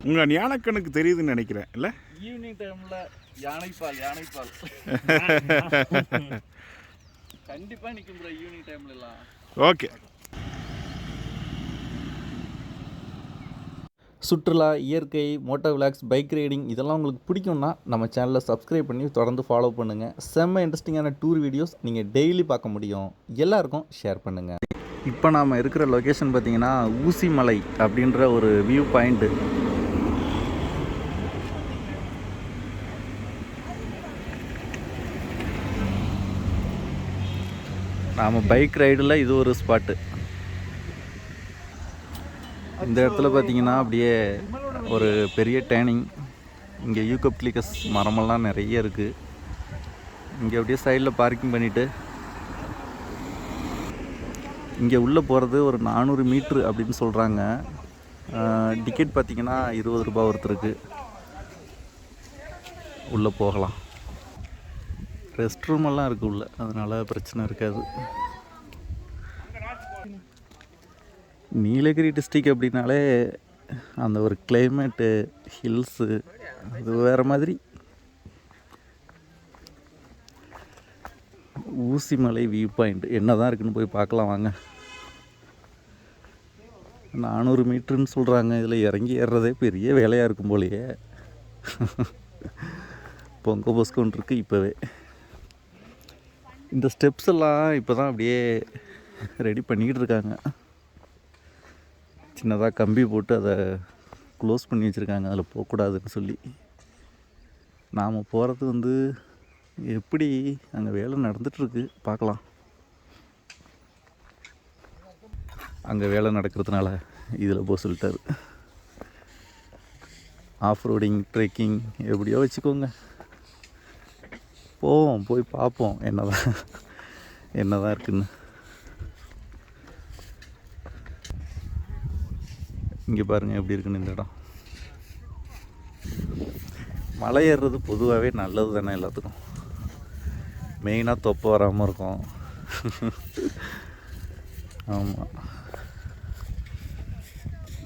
உங்கள் ஞானக்கண்ணுக்கு தெரியுதுன்னு நினைக்கிறேன் இல்லை? ஈவினிங் டைமில் யானைப்பால் கண்டிப்பாக நிற்கும் ப்ரோ ஈவினிங் டைம்லலாம். ஓகே. சுற்றுலா, இயற்கை, மோட்டோ விளாக்ஸ், பைக் ரைடிங் இதெல்லாம் உங்களுக்கு பிடிக்கும்னா நம்ம சேனலை சப்ஸ்கிரைப் பண்ணி தொடர்ந்து ஃபாலோ பண்ணுங்கள். செம்ம இன்ட்ரெஸ்டிங்கான டூர் வீடியோஸ் நீங்கள் டெய்லி பார்க்க முடியும். எல்லாருக்கும் ஷேர் பண்ணுங்கள். இப்போ நாம் இருக்கிற லொக்கேஷன் பார்த்திங்கன்னா ஊசி மலை அப்படின்ற ஒரு வியூ பாயிண்ட்டு. நாம் பைக் ரைடில் இது ஒரு ஸ்பாட்டு. இந்த இடத்துல பார்த்தீங்கன்னா அப்படியே ஒரு பெரிய டேனிங். இங்கே யூகப்ளிகஸ் மரமெல்லாம் நிறைய இருக்குது. இங்கே அப்படியே சைடில் பார்க்கிங் பண்ணிவிட்டு இங்கே உள்ளே போகிறது ஒரு 400 மீட்ரு அப்படின்னு சொல்கிறாங்க. டிக்கெட் பார்த்திங்கன்னா 20 ரூபா ஒருத்தருக்கு. உள்ளே போகலாம். ரெஸ்ட் ரூமெல்லாம் இருக்குது உள்ளே, அதனால் பிரச்சனை இருக்காது. நீலகிரி டிஸ்ட்ரிக் அப்படின்னாலே அந்த ஒரு கிளைமேட்டு, ஹில்ஸு அது வேறு மாதிரி. ஊசிமலை வியூ பாயிண்ட் என்ன தான் இருக்குதுன்னு போய் பார்க்கலாம் வாங்க. 400 மீட்டருன்னு சொல்கிறாங்க. இதில் இறங்கி ஏறுறதே பெரிய வேலையாக இருக்கும் போலையே. பொங்க பொஸ்கொன்று இருக்குது இப்போவே. இந்த ஸ்டெப்ஸ் எல்லாம் இப்போ தான் அப்படியே ரெடி பண்ணிக்கிட்டு இருக்காங்க. சின்னதாக கம்பி போட்டு அதை க்ளோஸ் பண்ணி வச்சுருக்காங்க, அதில் போகக்கூடாதுன்னு சொல்லி. நாம் போகிறது எப்படி அங்கே வேலை நடந்துகிட்ருக்கு பார்க்கலாம். அங்கே வேலை நடக்கிறதுனால இதில் போக சொல்லிட்டாரு. ஆஃப் ரோடிங், ட்ரெக்கிங் எப்படியோ வச்சுக்கோங்க. போவோம், போய் பார்ப்போம் என்னதான் இருக்குன்னு. இங்கே பாருங்கள் எப்படி இருக்குன்னு இந்த இடம். மலை ஏறுறது பொதுவாகவே நல்லது தானே எல்லாத்துக்கும். மெயினாக தொப்பை வராமல் இருக்கும். ஆமாம்,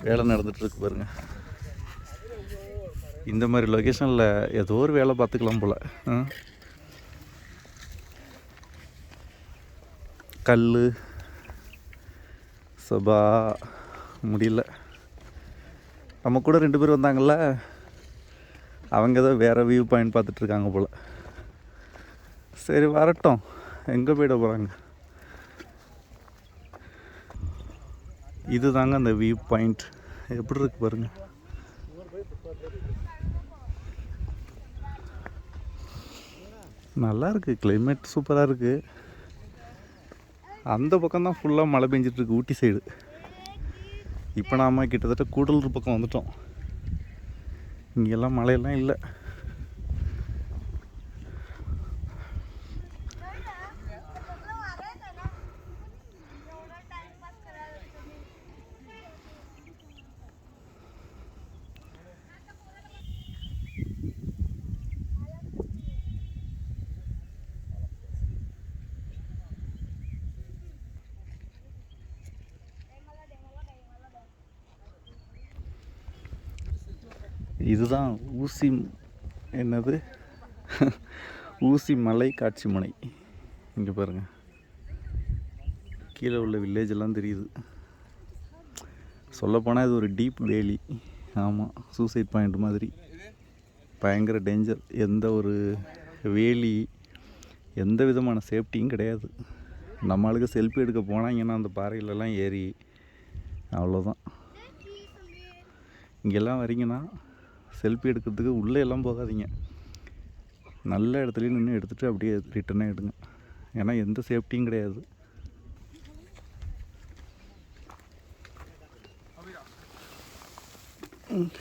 வேலை நடந்துகிட்ருக்கு பாருங்கள். இந்த மாதிரி லொக்கேஷனில் ஏதோ ஒரு வேலை பார்த்துக்கலாம் போல். கல் சபா முடியல. நம்ம கூட 2 பேர் வந்தாங்கள்ல, அவங்க தான் வேறு வியூ பாயிண்ட் பார்த்துட்ருக்காங்க போல். சரி வரட்டும், எங்கே போயிட போகிறாங்க. இது தாங்க அந்த வியூ பாயிண்ட். எப்படி இருக்கு பாருங்கள். நல்லா இருக்குது, கிளைமேட் சூப்பராக இருக்குது. அந்த பக்கம் தான் ஃபுல்லாக மழை பெஞ்சிட்ருக்கு, ஊட்டி சைடு. இப்போ நாம் கிட்டத்தட்ட கூடலூர் பக்கம் வந்துட்டோம். இங்கெல்லாம் மழையெல்லாம் இல்லை. இதுதான் ஊசி மலை காட்சி முனை. இங்கே பாருங்கள், கீழே உள்ள வில்லேஜ் எல்லாம் தெரியுது. சொல்லப்போனால் இது ஒரு டீப் வேலி. ஆமாம், சூசைட் பாயிண்ட் மாதிரி. பயங்கர டேஞ்சர். எந்த ஒரு வேலி, எந்த விதமான சேஃப்டியும் கிடையாது. நம்மளுக்கு செல்ஃபி எடுக்க போனாங்கன்னா அந்த பாறையிலலாம் ஏறி அவ்வளோதான். இங்கெல்லாம் வரீங்கன்னா செல்ஃபி எடுக்கிறதுக்கு உள்ளே எல்லாம் போகாதீங்க. நல்ல இடத்துலையும் நின்று எடுத்துகிட்டு அப்படியே ரிட்டனாக எடுங்க. ஏன்னா எந்த சேஃப்டியும் கிடையாது.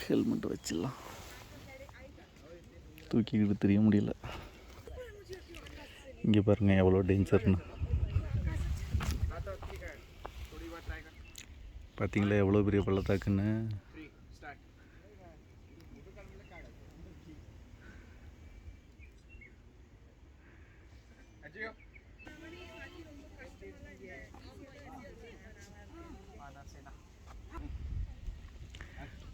ஹெல்மெட் வச்சிடலாம், தூக்கிக்கிட்டு தெரிய முடியல. இங்கே பாருங்கள் எவ்வளோ டேஞ்சர்னு. பார்த்தீங்களா எவ்வளோ பெரிய பள்ளத்தாக்குன்னு.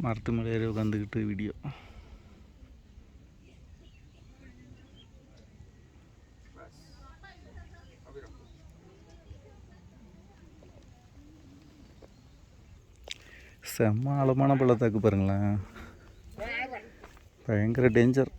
மரத்து மேலே ஏறி உட்காந்துக்கிட்டு வீடியோ. செம்ம ஆழமான பள்ளத்தாக்கு பாருங்களேன், பயங்கர டேஞ்சர்.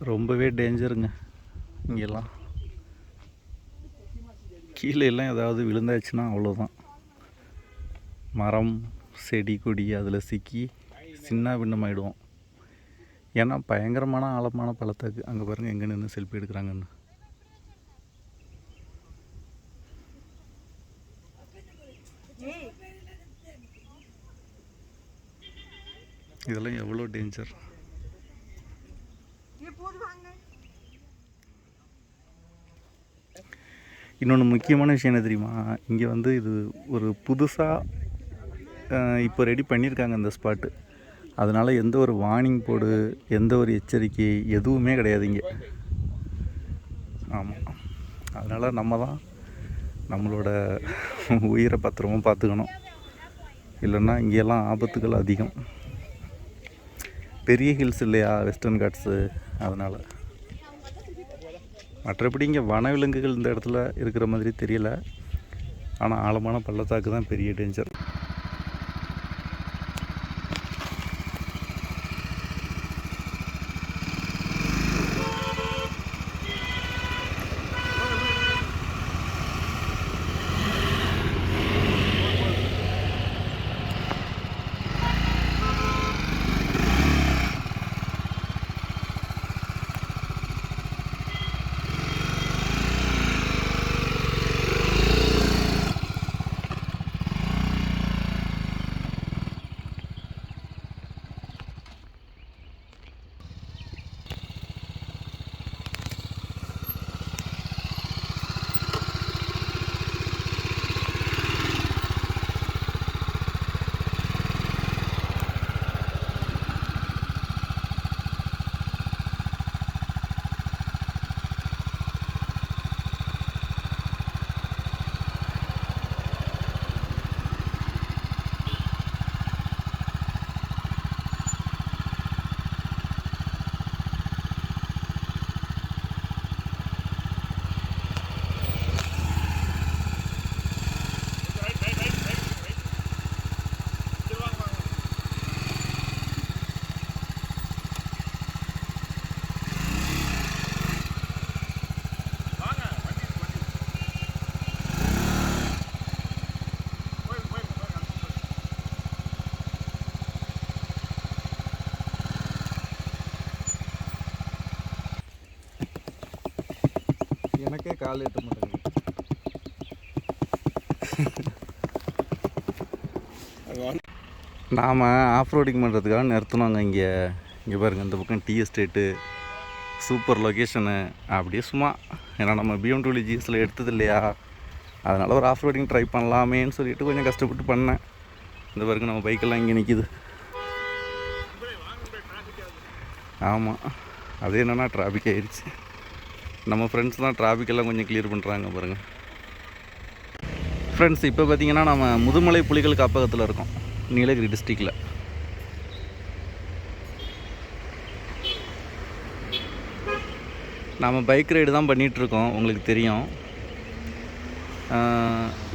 ரொம்பவே டேஞ்சருங்க இங்கெல்லாம். கீழே எல்லாம் ஏதாவது விழுந்தாச்சுன்னா அவ்வளோதான். மரம் செடி கொடி அதில் சிக்கி சின்ன பின்னமாயிடுவோம். ஏன்னா பயங்கரமான ஆழமான பள்ளத்தாக்கு. அங்கே பாருங்கள் எங்கே நின்று செல்ஃபி எடுக்கிறாங்கன்னு. இதெல்லாம் எவ்வளோ டேஞ்சர். இன்னொன்று முக்கியமான விஷயம் என்ன தெரியுமா, இங்கே வந்து இது ஒரு புதுசாக இப்போ ரெடி பண்ணியிருக்காங்க இந்த ஸ்பாட்டு. அதனால் எந்த ஒரு வார்னிங் போர்டு, எந்த ஒரு எச்சரிக்கை எதுவுமே கிடையாது இங்கே. ஆமாம், அதனால் நம்ம தான் நம்மளோட உயிரை பத்திரமும் பார்த்துக்கணும். இல்லைன்னா இங்கெல்லாம் ஆபத்துகள் அதிகம். பெரிய ஹில்ஸ் இல்லையா வெஸ்டர்ன் காட்ஸு, அதனால். மற்றபடி இங்கே வனவிலங்குகள் இந்த இடத்துல இருக்கிற மாதிரி தெரியல. ஆனால் ஆழமான பள்ளத்தாக்கு தான் பெரிய டேஞ்சர். எனக்கே கால் எட்ட மாட்டேங்குது. நாம் ஆஃப் ரோடிங் பண்ணுறதுக்காக நிறுத்தினோங்க இங்கே. இங்கே பாருங்கள், இந்த பக்கம் டீ எஸ்டேட்டு, சூப்பர் லொக்கேஷனு. அப்படியே சும்மா ஏன்னா நம்ம BMW GSல எடுத்தது இல்லையா, அதனால் ஒரு ஆஃப் ரோடிங் ட்ரை பண்ணலாமேன்னு சொல்லிட்டு கொஞ்சம் கஷ்டப்பட்டு பண்ணேன். இந்த பாருங்க நம்ம பைக்கெல்லாம் இங்கே நிற்கிது. ஆமாம், அது என்னென்னா டிராஃபிக் ஆயிடுச்சு. நம்ம ஃப்ரெண்ட்ஸ் தான் டிராஃபிக்கெல்லாம் கொஞ்சம் கிளியர் பண்ணுறாங்க பாருங்கள். ஃப்ரெண்ட்ஸ், இப்போ பார்த்திங்கன்னா நம்ம முதுமலை புலிகள் காப்பகத்தில் இருக்கோம், நீலகிரி டிஸ்ட்ரிக்டில். நாம் பைக் ரைடு தான் பண்ணிகிட்ருக்கோம், உங்களுக்கு தெரியும்.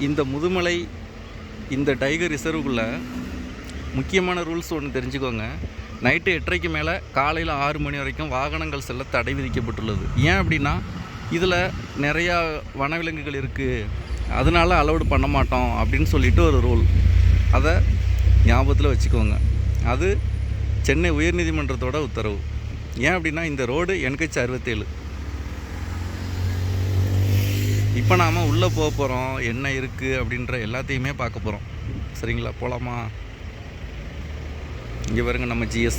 இந்த முதுமலை, இந்த டைகர் ரிசர்வுக்குள்ளே முக்கியமான ரூல்ஸ் ஒன்று தெரிஞ்சுக்கோங்க. நைட்டு 8:30க்கு மேலே காலையில் 6 மணி வரைக்கும் வாகனங்கள் செல்ல தடை விதிக்கப்பட்டுள்ளது. ஏன் அப்படின்னா இதில் நிறையா வனவிலங்குகள் இருக்குது, அதனால் அலௌடு பண்ண மாட்டோம் அப்படின்னு சொல்லிட்டு ஒரு ரூல். அதை ஞாபகத்தில் வச்சுக்கோங்க. அது சென்னை உயர்நீதிமன்றத்தோட உத்தரவு. ஏன் அப்படின்னா இந்த ரோடு NH 67. இப்போ நாம் உள்ளே போக போகிறோம், என்ன இருக்குது அப்படின்ற எல்லாத்தையுமே பார்க்க போகிறோம். சரிங்களா, போகலாமா? இங்கே பாருங்க நம்ம GS.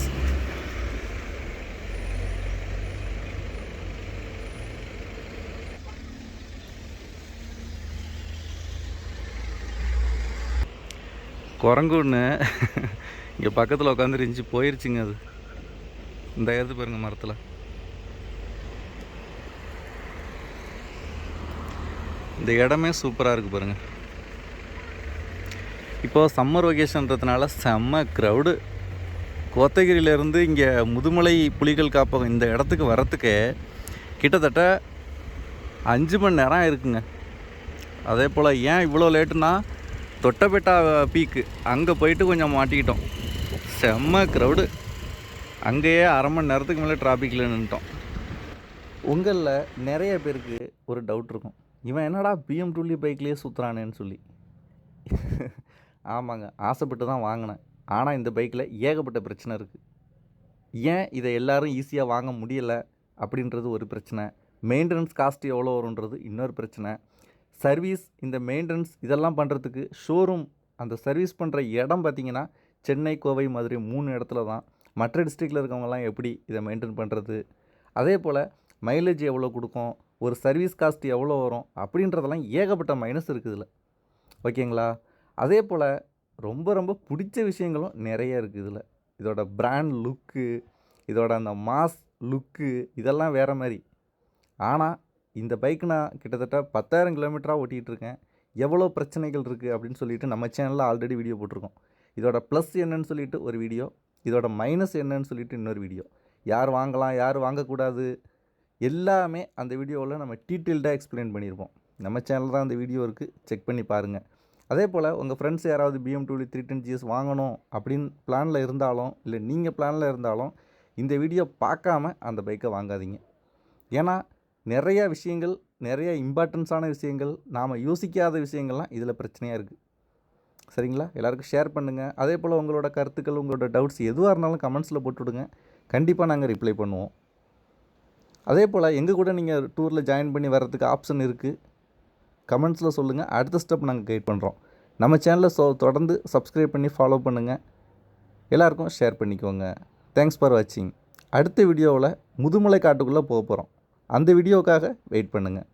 குரங்கு ஒன்று இங்கே பக்கத்தில் உட்காந்துருந்துச்சு, போயிருச்சுங்க அது. இந்த இடத்து பாருங்க மரத்தில். இந்த இடமே சூப்பராக இருக்குது பாருங்கள். இப்போது சம்மர் வெக்கேஷன்றதுனால செம்ம க்ரௌடு. கோத்தகிரியிலேருந்து இங்கே முதுமலை புலிகள் காப்பகம் இந்த இடத்துக்கு வரத்துக்கு கிட்டத்தட்ட 5 மணி நேரம் ஆயிருக்குங்க. அதே போல் ஏன் இவ்வளோ லேட்டுனா, தொட்டபெட்டா பீக்கு அங்கே போயிட்டு கொஞ்சம் மாட்டிக்கிட்டோம். செம்ம க்ரௌடு. அங்கேயே அரை மணி நேரத்துக்கு மேலே டிராஃபிக்கில் நின்றுட்டோம். உங்களில் நிறைய பேருக்கு ஒரு டவுட் இருக்கும், இவன் என்னடா BMW பைக்லேயே சுற்றுறானேன்னு சொல்லி. ஆமாங்க, ஆசைப்பட்டு தான் வாங்கினேன். ஆனால் இந்த பைக்கில் ஏகப்பட்ட பிரச்சனை இருக்குது. ஏன் இதை எல்லோரும் ஈஸியாக வாங்க முடியலை அப்படின்றது ஒரு பிரச்சனை. மெயின்டெனன்ஸ் காஸ்ட் எவ்வளோ வரும்ன்றது இன்னொரு பிரச்சனை. சர்வீஸ், இந்த மெயின்டெனன்ஸ் இதெல்லாம் பண்ணுறதுக்கு ஷோரூம், அந்த சர்வீஸ் பண்ணுற இடம் பார்த்திங்கன்னா சென்னை, கோவை, மதுரை 3 இடத்துல தான். மற்ற டிஸ்ட்ரிக்டில் இருக்கவங்கலாம் எப்படி இதை மெயின்டைன் பண்ணுறது, அதே போல் மைலேஜ் எவ்வளோ கொடுக்கும், ஒரு சர்வீஸ் காஸ்ட் எவ்வளோ வரும் அப்படின்றதெல்லாம் ஏகப்பட்ட மைனஸ் இருக்குது இதில். ஓகேங்களா? அதே போல் ரொம்ப ரொம்ப பிடிச்ச விஷயங்களும் நிறைய இருக்குது இதில். இதோட பிராண்ட் லுக்கு, இதோட அந்த மாஸ் லுக்கு இதெல்லாம் வேறு மாதிரி. ஆனால் இந்த பைக்கு நான் கிட்டத்தட்ட 10,000 கிலோமீட்டராக ஓட்டிகிட்டு இருக்கேன். எவ்வளோ பிரச்சனைகள் இருக்குது அப்படின்னு சொல்லிட்டு நம்ம சேனலில் ஆல்ரெடி வீடியோ போட்டிருக்கோம். இதோட ப்ளஸ் என்னன்னு சொல்லிட்டு ஒரு வீடியோ, இதோட மைனஸ் என்னன்னு சொல்லிட்டு இன்னொரு வீடியோ. யார் வாங்கலாம், யார் வாங்கக்கூடாது, எல்லாமே அந்த வீடியோவில் நம்ம டீட்டெயில்டாக எக்ஸ்பிளைன் பண்ணியிருப்போம். நம்ம சேனல் தான் அந்த வீடியோ இருக்குது, செக் பண்ணி பாருங்கள். அதே போல் உங்கள் ஃப்ரெண்ட்ஸ் யாராவது BMW 310 GS வாங்கணும் அப்படின்னு பிளானில் இருந்தாலும், இல்லை நீங்கள் பிளானில் இருந்தாலும் இந்த வீடியோ பார்க்காம அந்த பைக்கை வாங்காதீங்க. ஏன்னா நிறையா விஷயங்கள், நிறைய இம்பார்ட்டன்ஸான விஷயங்கள், நாம் யோசிக்காத விஷயங்கள்லாம் இதில் பிரச்சனையாக இருக்குது. சரிங்களா? எல்லாருக்கும் ஷேர் பண்ணுங்கள். அதே போல் உங்களோட கருத்துக்கள், உங்களோட டவுட்ஸ் எதுவாக இருந்தாலும் கமெண்ட்ஸில் போட்டுவிடுங்க. கண்டிப்பாக நாங்கள் ரிப்ளை பண்ணுவோம். அதே போல் எங்கள் கூட நீங்கள் டூரில் ஜாயின் பண்ணி வர்றதுக்கு ஆப்ஷன் இருக்குது. கமெண்ட்ஸில் சொல்லுங்கள். அடுத்த ஸ்டெப் நாங்கள் கைட் பண்ணுறோம். நம்ம சேனலை தொடர்ந்து சப்ஸ்கிரைப் பண்ணி ஃபாலோ பண்ணுங்கள். எல்லாருக்கும் ஷேர் பண்ணிக்கோங்க. தேங்க்ஸ் ஃபார் வாட்சிங். அடுத்த வீடியோவில் முதுமலை காட்டுக்குள்ளே போக போகிறோம். அந்த வீடியோவுக்காக வெயிட் பண்ணுங்கள்.